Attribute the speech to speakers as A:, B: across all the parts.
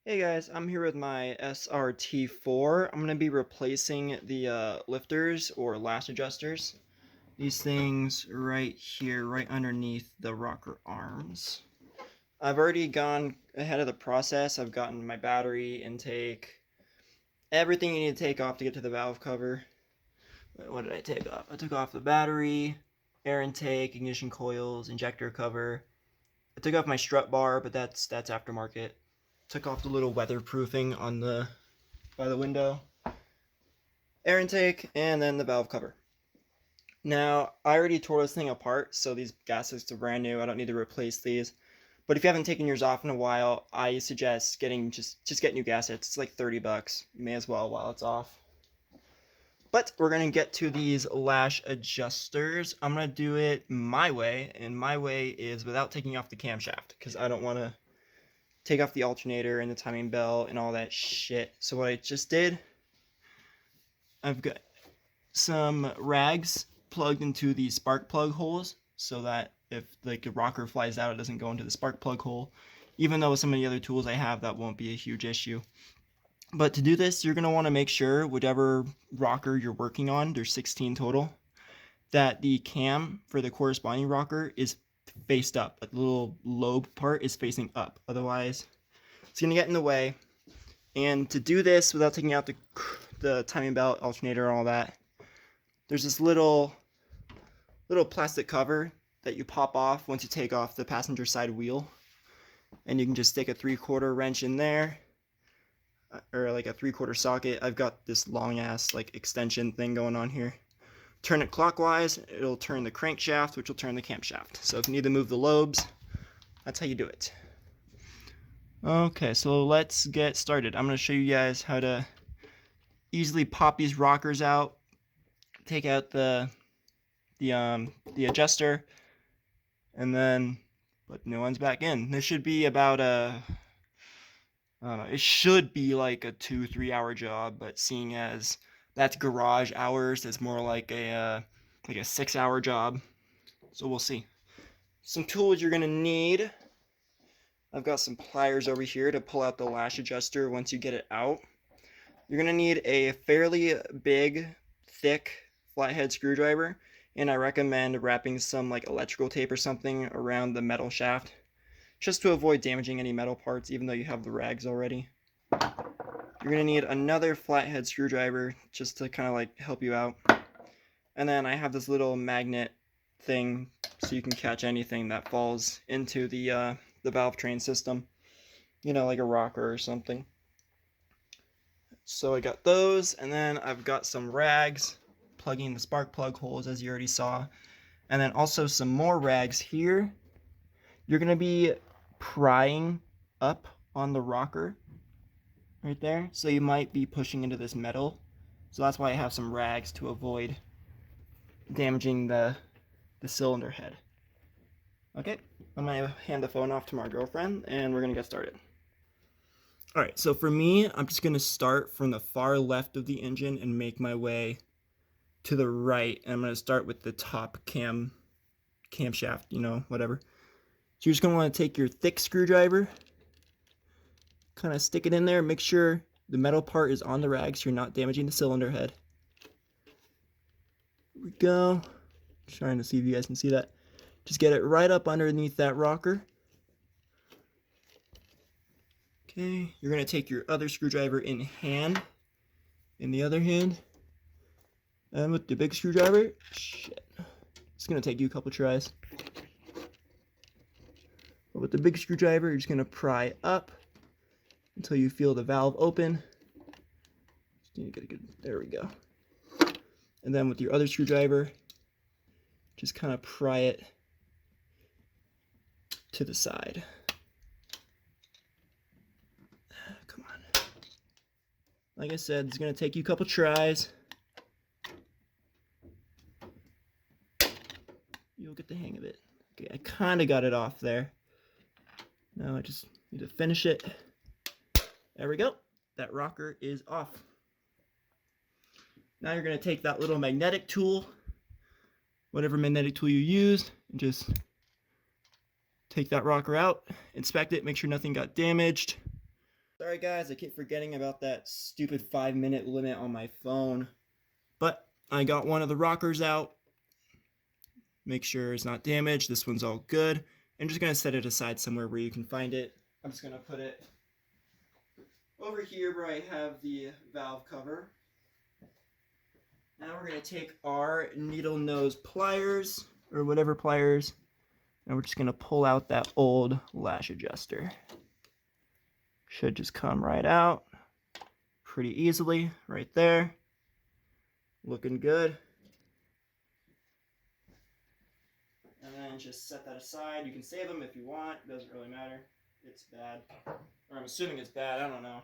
A: Hey guys, I'm here with my SRT-4. I'm going to be replacing the lifters or lash adjusters. These things right here, right underneath the rocker arms. I've already gone ahead of the process. I've gotten my battery, intake, everything you need to take off to get to the valve cover. What did I take off? I took off the battery, air intake, ignition coils, injector cover. I took off my strut bar, but that's aftermarket. Took off the little weatherproofing on the by the window, air intake, and then the valve cover. Now, I already tore this thing apart, so these gaskets are brand new. I don't need to replace these. But if you haven't taken yours off in a while, I suggest getting just get new gaskets. It's like 30 bucks. You may as well while it's off. But we're gonna get to these lash adjusters. I'm gonna do it my way, and my way is without taking off the camshaft, because I don't want to take off the alternator and the timing belt and all that shit. So what I just did, I've got some rags plugged into the spark plug holes so that if like a rocker flies out, it doesn't go into the spark plug hole. Even though with some of the other tools I have, that won't be a huge issue. But to do this, you're going to want to make sure whatever rocker you're working on, there's 16 total, that the cam for the corresponding rocker is faced up. Like the little lobe part is facing up. Otherwise, it's going to get in the way. And to do this without taking out the timing belt, alternator, and all that, there's this little plastic cover that you pop off once you take off the passenger side wheel. And you can just stick a 3/4 wrench in there, or like a 3/4 socket. I've got this long ass like extension thing going on here. Turn it clockwise, it'll turn the crankshaft, which will turn the camshaft. So if you need to move the lobes, that's how you do it. Okay, so let's get started. I'm going to show you guys how to easily pop these rockers out, take out the adjuster, and then put the new ones back in. This should be about it should be like a 2-3 hour job, but seeing as that's garage hours, it's more like a 6-hour job. So we'll see. Some tools you're gonna need. I've got some pliers over here to pull out the lash adjuster once you get it out. You're gonna need a fairly big, thick flathead screwdriver, and I recommend wrapping some like electrical tape or something around the metal shaft, just to avoid damaging any metal parts, even though you have the rags already. You're gonna need another flathead screwdriver just to kind of like help you out. And then I have this little magnet thing so you can catch anything that falls into the valve train system, you know, like a rocker or something. So I got those, and then I've got some rags plugging the spark plug holes, as you already saw, and then also some more rags here. You're gonna be prying up on the rocker right there, so you might be pushing into this metal, so that's why I have some rags to avoid damaging the cylinder head. Okay, I'm gonna hand the phone off to my girlfriend and we're gonna get started. Alright, so for me, I'm just gonna start from the far left of the engine and make my way to the right, and I'm gonna start with the top camshaft, you know, whatever. So you're just gonna want to take your thick screwdriver, kind of stick it in there, make sure the metal part is on the rag so you're not damaging the cylinder head. Here we go. Trying to see if you guys can see that. Just get it right up underneath that rocker. Okay, you're gonna take your other screwdriver in the other hand, and with the big screwdriver, it's gonna take you a couple tries. But with the big screwdriver, you're just gonna pry up until you feel the valve open. Just need to get a good, there we go. And then with your other screwdriver, just kind of pry it to the side. Come on. Like I said, it's going to take you a couple tries. You'll get the hang of it. Okay, I kind of got it off there. Now I just need to finish it. There we go. That rocker is off. Now you're going to take that little magnetic tool, whatever magnetic tool you used, and just take that rocker out, inspect it, make sure nothing got damaged. Sorry guys, I keep forgetting about that stupid 5-minute limit on my phone. But I got one of the rockers out. Make sure it's not damaged. This one's all good. I'm just going to set it aside somewhere where you can find it. I'm just going to put it over here where I have the valve cover. Now we're going to take our needle nose pliers, or whatever pliers, and we're just going to pull out that old lash adjuster. Should just come right out pretty easily right there. Looking good. And then just set that aside. You can save them if you want. It doesn't really matter. It's bad. Or I'm assuming it's bad. I don't know.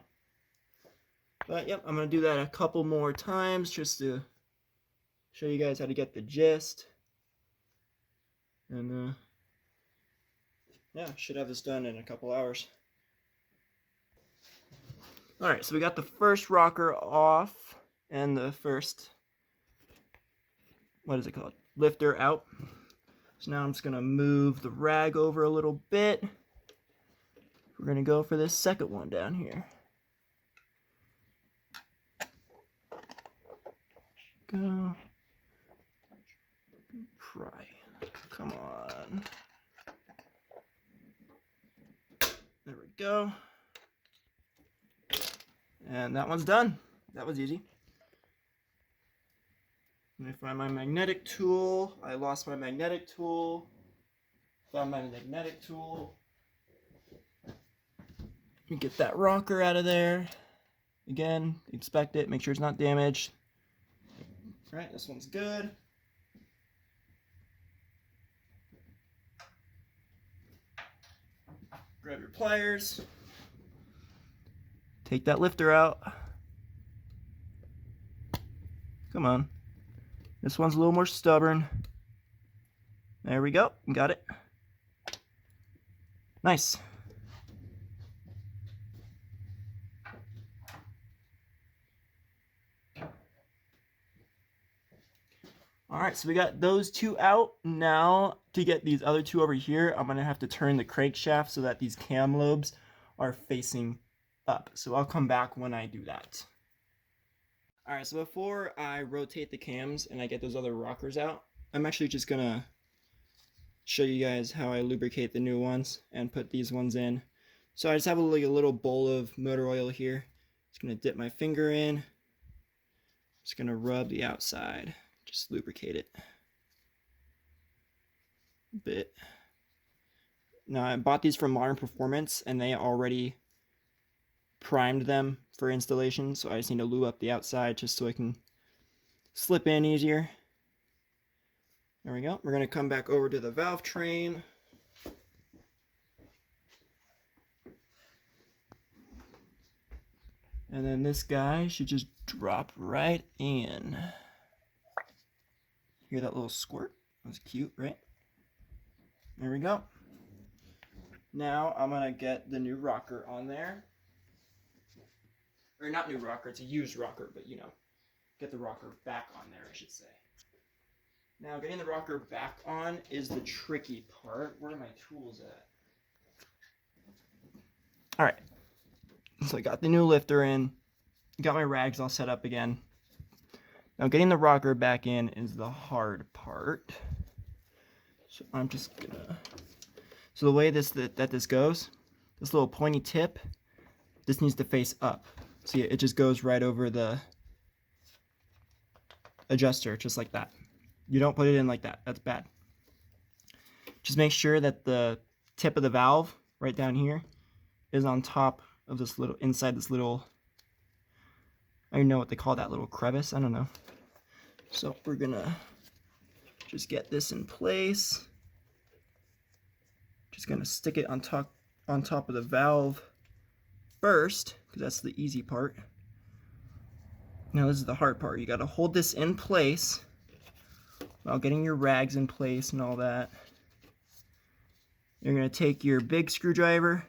A: But yep, I'm going to do that a couple more times just to show you guys how to get the gist. And yeah, should have this done in a couple hours. Alright, so we got the first rocker off and the first, what is it called? Lifter out. So now I'm just going to move the rag over a little bit. We're going to go for this second one down here. Go. Try. Come on. There we go. And that one's done. That was easy. Let me find my magnetic tool. I lost my magnetic tool. Found my magnetic tool. Let me get that rocker out of there. Again, inspect it, make sure it's not damaged. Alright, this one's good. Grab your pliers. Take that lifter out. Come on. This one's a little more stubborn. There we go. Got it. Nice. Alright, so we got those two out. Now, to get these other two over here, I'm going to have to turn the crankshaft so that these cam lobes are facing up. So I'll come back when I do that. Alright, so before I rotate the cams and I get those other rockers out, I'm actually just going to show you guys how I lubricate the new ones and put these ones in. So I just have a little bowl of motor oil here. Just going to dip my finger in. Just going to rub the outside. Just lubricate it a bit. Now, I bought these from Modern Performance and they already primed them for installation, so I just need to lube up the outside just so I can slip in easier. There we go. We're going to come back over to the valve train. And then this guy should just drop right in. Hear that little squirt? That was cute, right? There we go. Now I'm going to get the new rocker on there. Or not new rocker, it's a used rocker, but you know, get the rocker back on there, I should say. Now getting the rocker back on is the tricky part. Where are my tools at? Alright, so I got the new lifter in, got my rags all set up again. Now getting the rocker back in is the hard part. So I'm just gonna... So the way this goes, this little pointy tip, this needs to face up. See, it just goes right over the adjuster, just like that. You don't put it in like that. That's bad. Just make sure that the tip of the valve right down here is on top of this little, inside this little, I don't know what they call that little crevice. I don't know. So we're gonna just get this in place. Just gonna stick it on top of the valve first, because that's the easy part. Now this is the hard part. You gotta hold this in place while getting your rags in place and all that. You're gonna take your big screwdriver,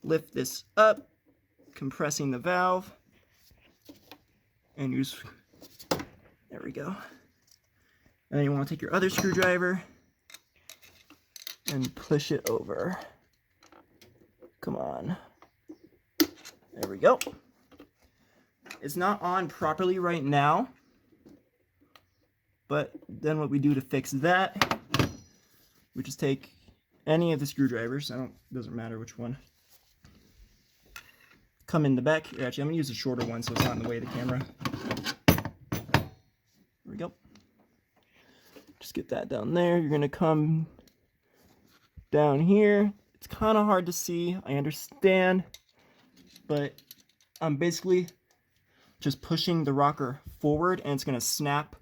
A: lift this up, compressing the valve, and use, there we go. And then you want to take your other screwdriver and push it over. Come on. There we go. It's not on properly right now, but then what we do to fix that, we just take any of the screwdrivers, doesn't matter which one, come in the back. Actually, I'm going to use a shorter one so it's not in the way of the camera. There we go. Just get that down there. You're going to come down here. It's kind of hard to see, I understand, but I'm basically just pushing the rocker forward and it's going to snap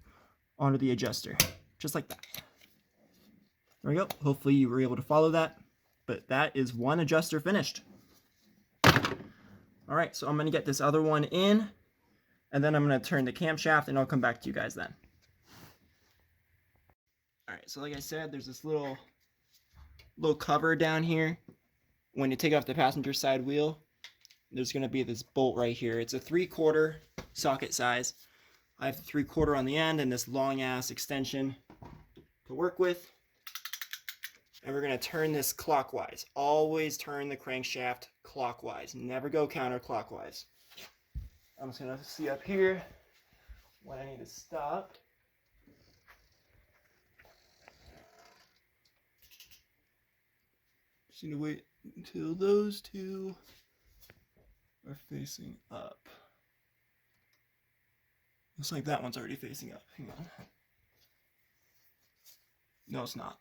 A: onto the adjuster, just like that. There we go. Hopefully you were able to follow that, but that is one adjuster finished. All right, so I'm going to get this other one in, and then I'm going to turn the camshaft, and I'll come back to you guys then. All right, so like I said, there's this little cover down here. When you take off the passenger side wheel, there's going to be this bolt right here. It's a 3/4 socket size. I have the 3/4 on the end and this long ass extension to work with. And we're going to turn this clockwise. Always turn the crankshaft clockwise. Never go counterclockwise. I'm just going to see up here when I need to stop. Just need to wait until those two are facing up. Looks like that one's already facing up. Hang on. No, it's not.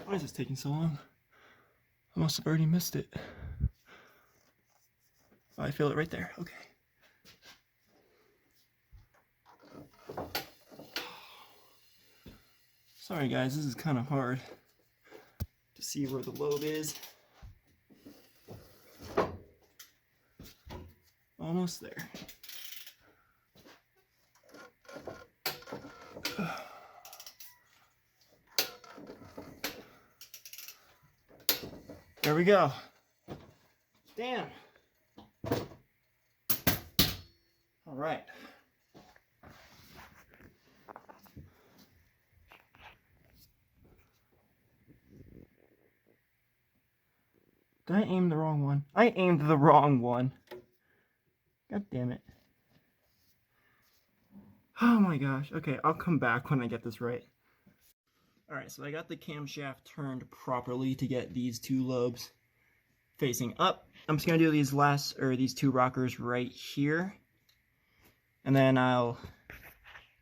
A: Why is this taking so long? I must have already missed it. Oh, I feel it right there. Okay. Sorry guys, this is kind of hard to see where the lobe is. Almost there. There we go. Damn. All right. Did I aim the wrong one? I aimed the wrong one. God damn it. Oh my gosh. Okay, I'll come back when I get this right. Alright, so I got the camshaft turned properly to get these two lobes facing up. I'm just going to do these two rockers right here. And then I'll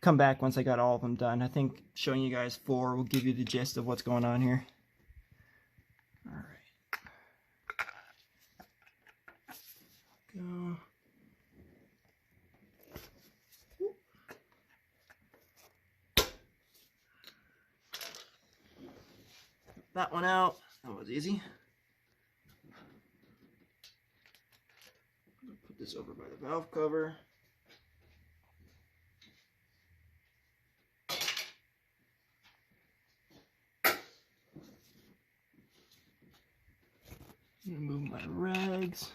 A: come back once I got all of them done. I think showing you guys 4 will give you the gist of what's going on here. Alright. Go. That one out. That was easy. Put this over by the valve cover. I'm gonna move my rags.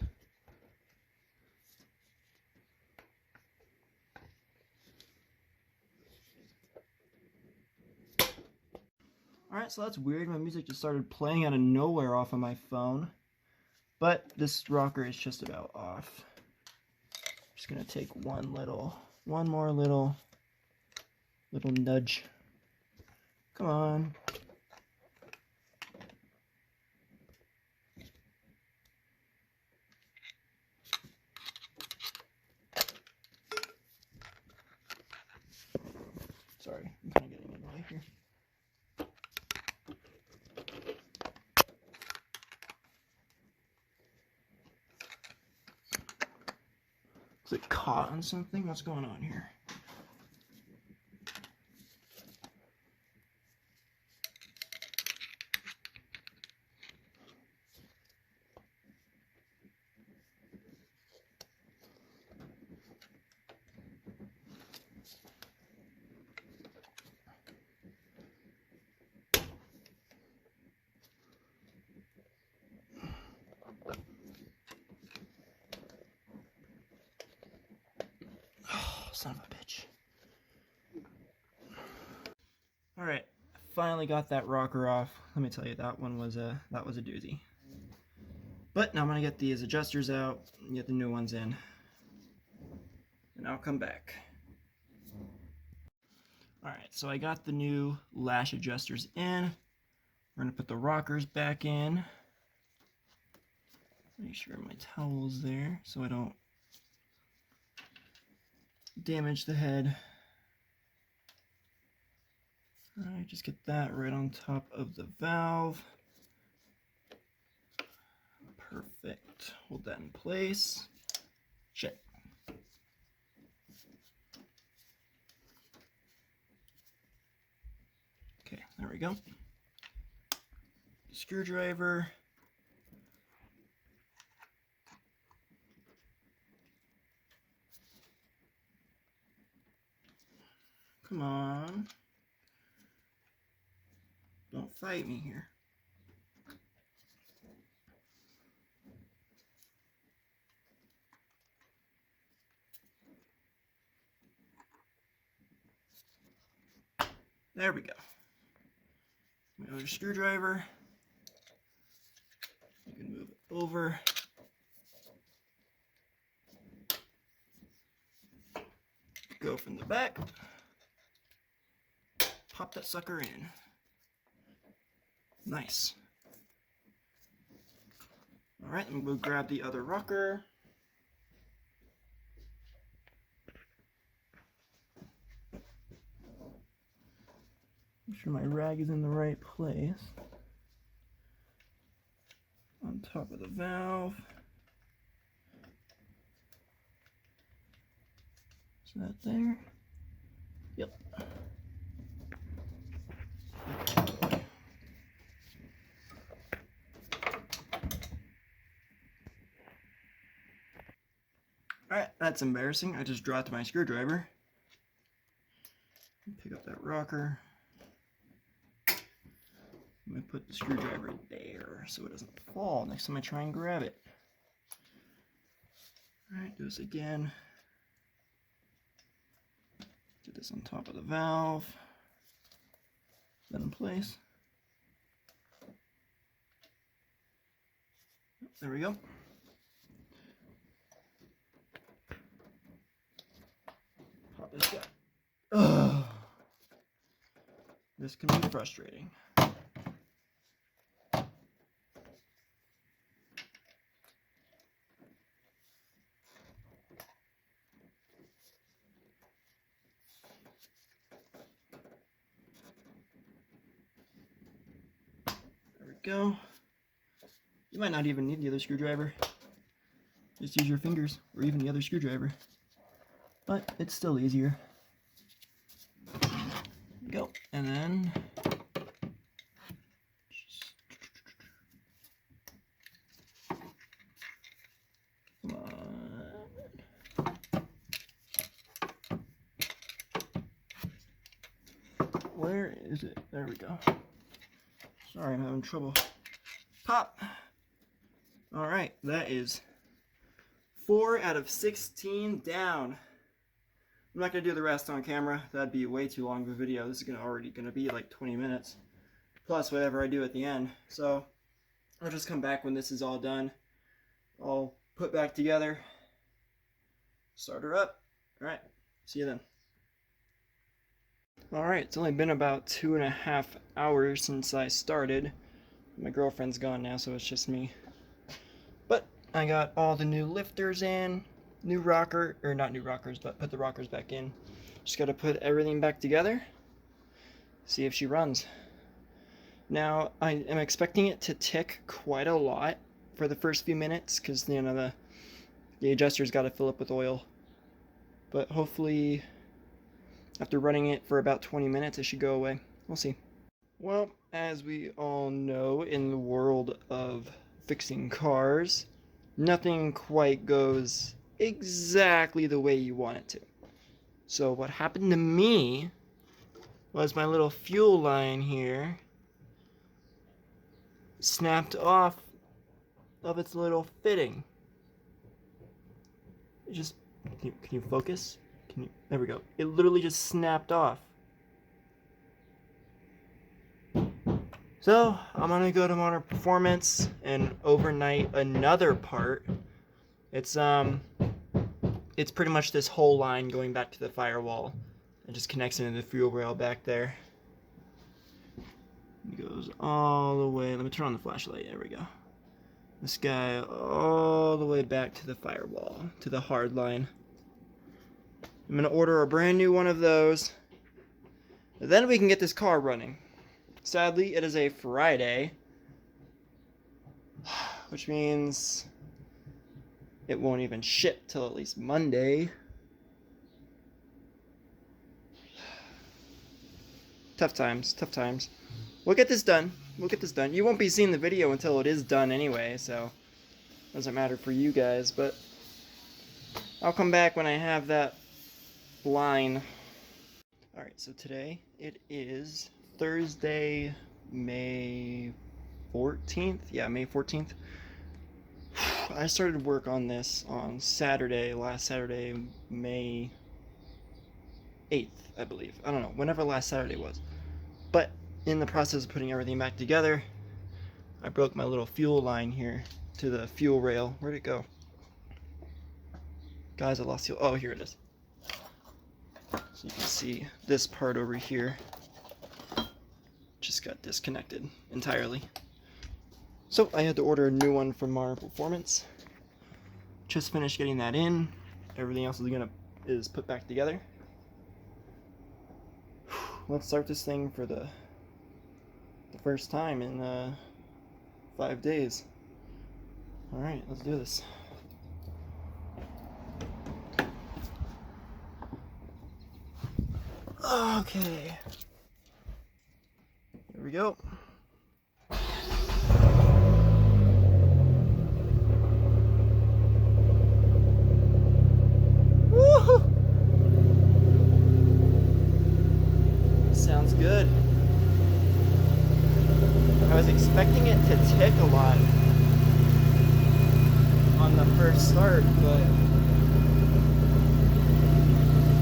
A: Alright, so that's weird. My music just started playing out of nowhere off of my phone. But this rocker is just about off. I'm just gonna take one more little nudge. Come on. Sorry, I'm kind of getting in the way here. Is it caught on something? What's going on here? Son of a bitch. Alright, finally got that rocker off. Let me tell you, that was a doozy. But now I'm gonna get these adjusters out and get the new ones in. And I'll come back. Alright, so I got the new lash adjusters in. We're gonna put the rockers back in. Make sure my towel's there so I don't damage the head. Alright, just get that right on top of the valve. Perfect. Hold that in place. Shit. Okay, there we go. Screwdriver. Come on. Don't fight me here. There we go. My other screwdriver. You can move it over. Go from the back. Pop that sucker in. Nice. Alright, and we'll grab the other rocker. Make sure my rag is in the right place. On top of the valve. Is that there? Yep. Alright, that's embarrassing. I just dropped my screwdriver. Pick up that rocker. I'm going to put the screwdriver there so it doesn't fall next time I try and grab it. Alright, do this again. Get this on top of the valve. That in place. There we go. Pop this guy. Ugh. This can be frustrating. Go. You might not even need the other screwdriver. Just use your fingers or even the other screwdriver. But it's still easier. Go. And then come on. Where is it? There we go. Sorry, I'm having trouble. Pop! Alright, that is 4 out of 16 down. I'm not going to do the rest on camera. That'd be way too long of a video. This is already going to be like 20 minutes. Plus whatever I do at the end. So, I'll just come back when this is all done. I'll put back together. Start her up. Alright, see you then. Alright, it's only been about 2.5 hours since I started. My girlfriend's gone now, so it's just me. But I got all the new lifters in, new rocker, or not new rockers, but put the rockers back in. Just gotta put everything back together, see if she runs. Now, I am expecting it to tick quite a lot for the first few minutes, because, you know, the adjuster's gotta fill up with oil. But hopefully, after running it for about 20 minutes, it should go away. We'll see. Well, as we all know, in the world of fixing cars, nothing quite goes exactly the way you want it to. So what happened to me was my little fuel line here snapped off of its little fitting. It just, can you focus? There we go. It literally just snapped off. So I'm gonna go to Modern Performance and overnight another part. It's pretty much this whole line going back to the firewall. It just connects into the fuel rail back there. It goes all the way. Let me turn on the flashlight. There we go. This guy all the way back to the firewall, to the hard line. I'm gonna order a brand new one of those. Then we can get this car running. Sadly, it is a Friday, which means it won't even ship till at least Monday. Tough times, tough times. We'll get this done. We'll get this done. You won't be seeing the video until it is done anyway, so it doesn't matter for you guys, but I'll come back when I have that line. Alright, so today it is Thursday, May 14th. Yeah, May 14th. I started work on this on Saturday, last Saturday, May 8th, I believe. I don't know, whenever last Saturday was. But in the process of putting everything back together, I broke my little fuel line here to the fuel rail. Where'd it go? Guys, I lost fuel. Oh, here it is. So you can see this part over here just got disconnected entirely. So I had to order a new one from Modern Performance. Just finished getting that in. Everything else is put back together. Let's start this thing for the first time in 5 days. All right, let's do this. Okay. Here we go. Woohoo! Sounds good. I was expecting it to tick a lot on the first start, but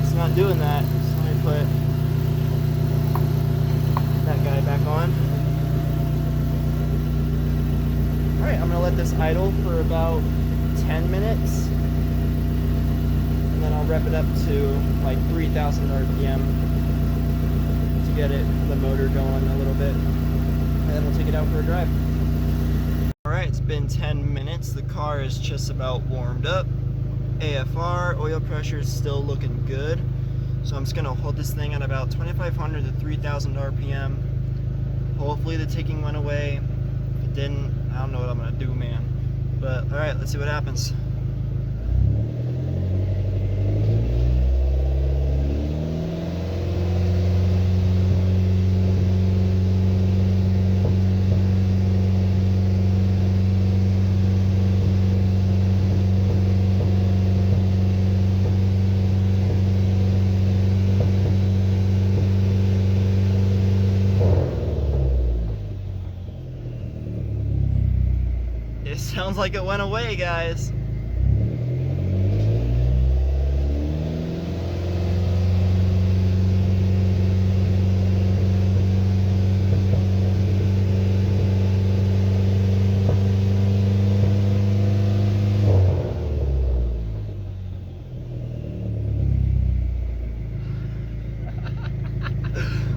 A: it's not doing that. So let me put that guy back on. Alright, I'm going to let this idle for about 10 minutes. And then I'll rev it up to like 3,000 RPM to get the motor going a little bit. And then we'll take it out for a drive. Alright, it's been 10 minutes. The car is just about warmed up. AFR, oil pressure is still looking good. So I'm just going to hold this thing at about 2,500 to 3,000 RPM. Hopefully the ticking went away. If it didn't, I don't know what I'm going to do, man. But alright, let's see what happens. It sounds like it went away, guys.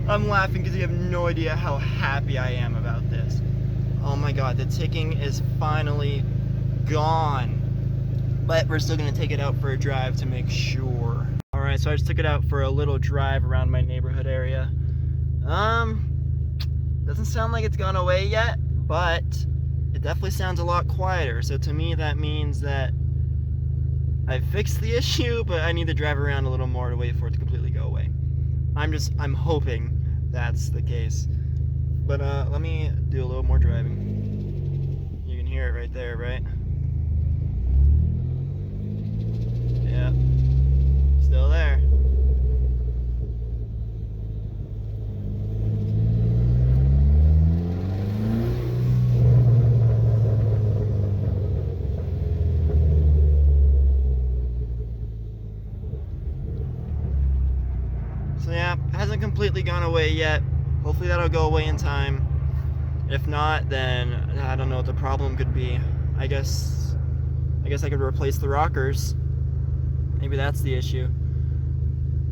A: I'm laughing because you have no idea how happy I am about this. Oh my god, the ticking is finally gone. But we're still going to take it out for a drive to make sure. Alright, so I just took it out for a little drive around my neighborhood area. Doesn't sound like it's gone away yet, but it definitely sounds a lot quieter. So to me that means that I fixed the issue, but I need to drive around a little more to wait for it to completely go away. I'm hoping that's the case. But let me do a little more driving. You can hear it right there, right? Yeah, still there. So yeah, hasn't completely gone away yet. Hopefully that'll go away in time. If not, then I don't know what the problem could be. I guess I could replace the rockers. Maybe that's the issue.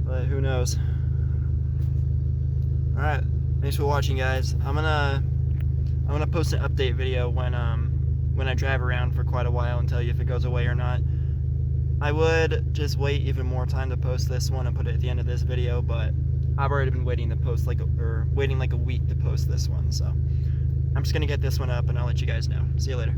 A: But who knows? Alright, thanks for watching, guys. I'm gonna post an update video when I drive around for quite a while and tell you if it goes away or not. I would just wait even more time to post this one and put it at the end of this video, but I've already been waiting to post waiting like a week to post this one, so I'm just gonna get this one up and I'll let you guys know. See you later.